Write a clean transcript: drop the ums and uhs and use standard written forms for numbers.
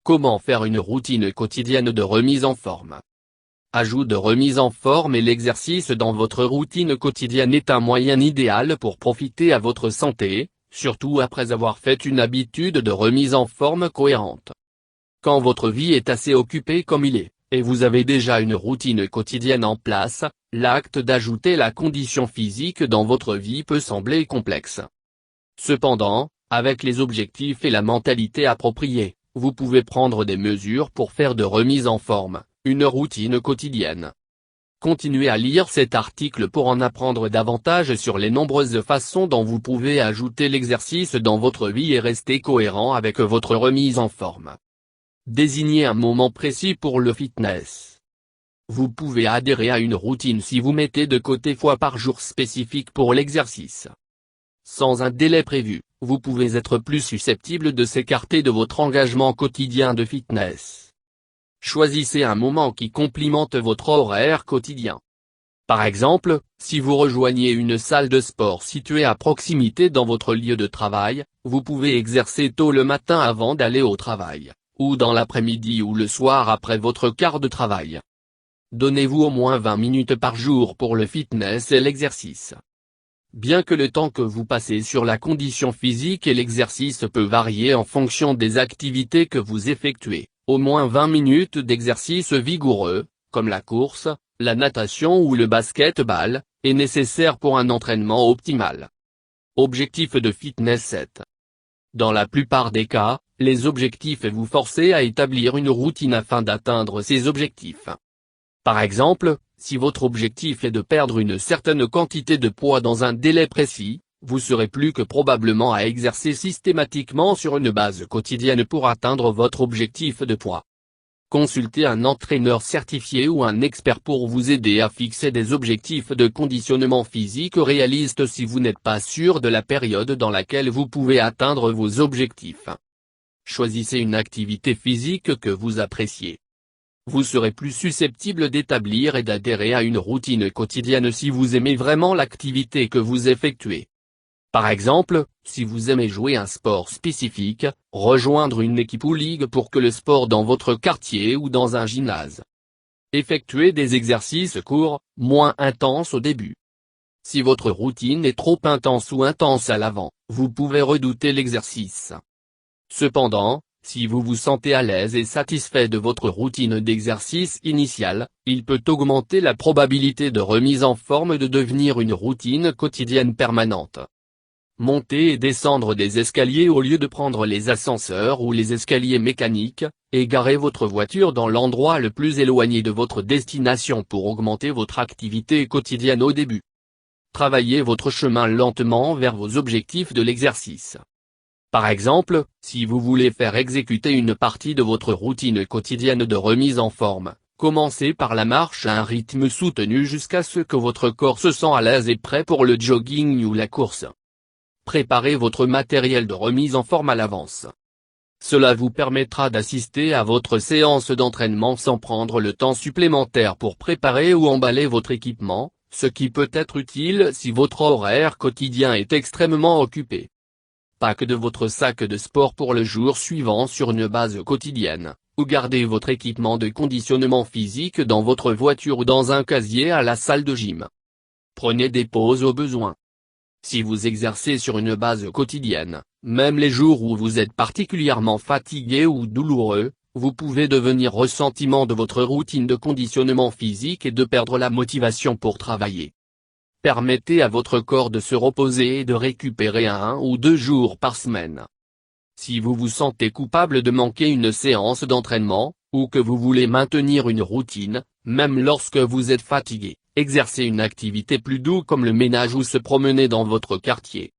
Comment faire une routine quotidienne de remise en forme? Ajout de remise en forme et l'exercice dans votre routine quotidienne est un moyen idéal pour profiter à votre santé, surtout après avoir fait une habitude de remise en forme cohérente. Quand votre vie est assez occupée comme il est, et vous avez déjà une routine quotidienne en place, l'acte d'ajouter la condition physique dans votre vie peut sembler complexe. Cependant, avec les objectifs et la mentalité appropriée, vous pouvez prendre des mesures pour faire de remise en forme une routine quotidienne. Continuez à lire cet article pour en apprendre davantage sur les nombreuses façons dont vous pouvez ajouter l'exercice dans votre vie et rester cohérent avec votre remise en forme. Désignez un moment précis pour le fitness. Vous pouvez adhérer à une routine si vous mettez de côté fois par jour spécifique pour l'exercice. Sans un délai prévu, vous pouvez être plus susceptible de s'écarter de votre engagement quotidien de fitness. Choisissez un moment qui complimente votre horaire quotidien. Par exemple, si vous rejoignez une salle de sport située à proximité dans votre lieu de travail, vous pouvez exercer tôt le matin avant d'aller au travail, ou dans l'après-midi ou le soir après votre quart de travail. Donnez-vous au moins 20 minutes par jour pour le fitness et l'exercice. Bien que le temps que vous passez sur la condition physique et l'exercice peut varier en fonction des activités que vous effectuez, au moins 20 minutes d'exercice vigoureux, comme la course, la natation ou le basket-ball, est nécessaire pour un entraînement optimal. Objectif de fitness 7. Dans la plupart des cas, les objectifs vous forcent à établir une routine afin d'atteindre ces objectifs. Par exemple, si votre objectif est de perdre une certaine quantité de poids dans un délai précis, vous serez plus que probablement à exercer systématiquement sur une base quotidienne pour atteindre votre objectif de poids. Consultez un entraîneur certifié ou un expert pour vous aider à fixer des objectifs de conditionnement physique réalistes si vous n'êtes pas sûr de la période dans laquelle vous pouvez atteindre vos objectifs. Choisissez une activité physique que vous appréciez. Vous serez plus susceptible d'établir et d'adhérer à une routine quotidienne si vous aimez vraiment l'activité que vous effectuez. Par exemple, si vous aimez jouer un sport spécifique, rejoindre une équipe ou ligue pour que le sport dans votre quartier ou dans un gymnase. Effectuez des exercices courts, moins intenses au début. Si votre routine est trop intense ou intense à l'avant, vous pouvez redouter l'exercice. Cependant, si vous vous sentez à l'aise et satisfait de votre routine d'exercice initiale, il peut augmenter la probabilité de remise en forme de devenir une routine quotidienne permanente. Monter et descendre des escaliers au lieu de prendre les ascenseurs ou les escaliers mécaniques, et garer votre voiture dans l'endroit le plus éloigné de votre destination pour augmenter votre activité quotidienne au début. Travaillez votre chemin lentement vers vos objectifs de l'exercice. Par exemple, si vous voulez faire exécuter une partie de votre routine quotidienne de remise en forme, commencez par la marche à un rythme soutenu jusqu'à ce que votre corps se sent à l'aise et prêt pour le jogging ou la course. Préparez votre matériel de remise en forme à l'avance. Cela vous permettra d'assister à votre séance d'entraînement sans prendre le temps supplémentaire pour préparer ou emballer votre équipement, ce qui peut être utile si votre horaire quotidien est extrêmement occupé. Pack de votre sac de sport pour le jour suivant sur une base quotidienne, ou gardez votre équipement de conditionnement physique dans votre voiture ou dans un casier à la salle de gym. Prenez des pauses au besoin. Si vous exercez sur une base quotidienne, même les jours où vous êtes particulièrement fatigué ou douloureux, vous pouvez devenir ressentiment de votre routine de conditionnement physique et de perdre la motivation pour travailler. Permettez à votre corps de se reposer et de récupérer 1 ou 2 jours par semaine. Si vous vous sentez coupable de manquer une séance d'entraînement, ou que vous voulez maintenir une routine, même lorsque vous êtes fatigué, exercez une activité plus douce comme le ménage ou se promener dans votre quartier.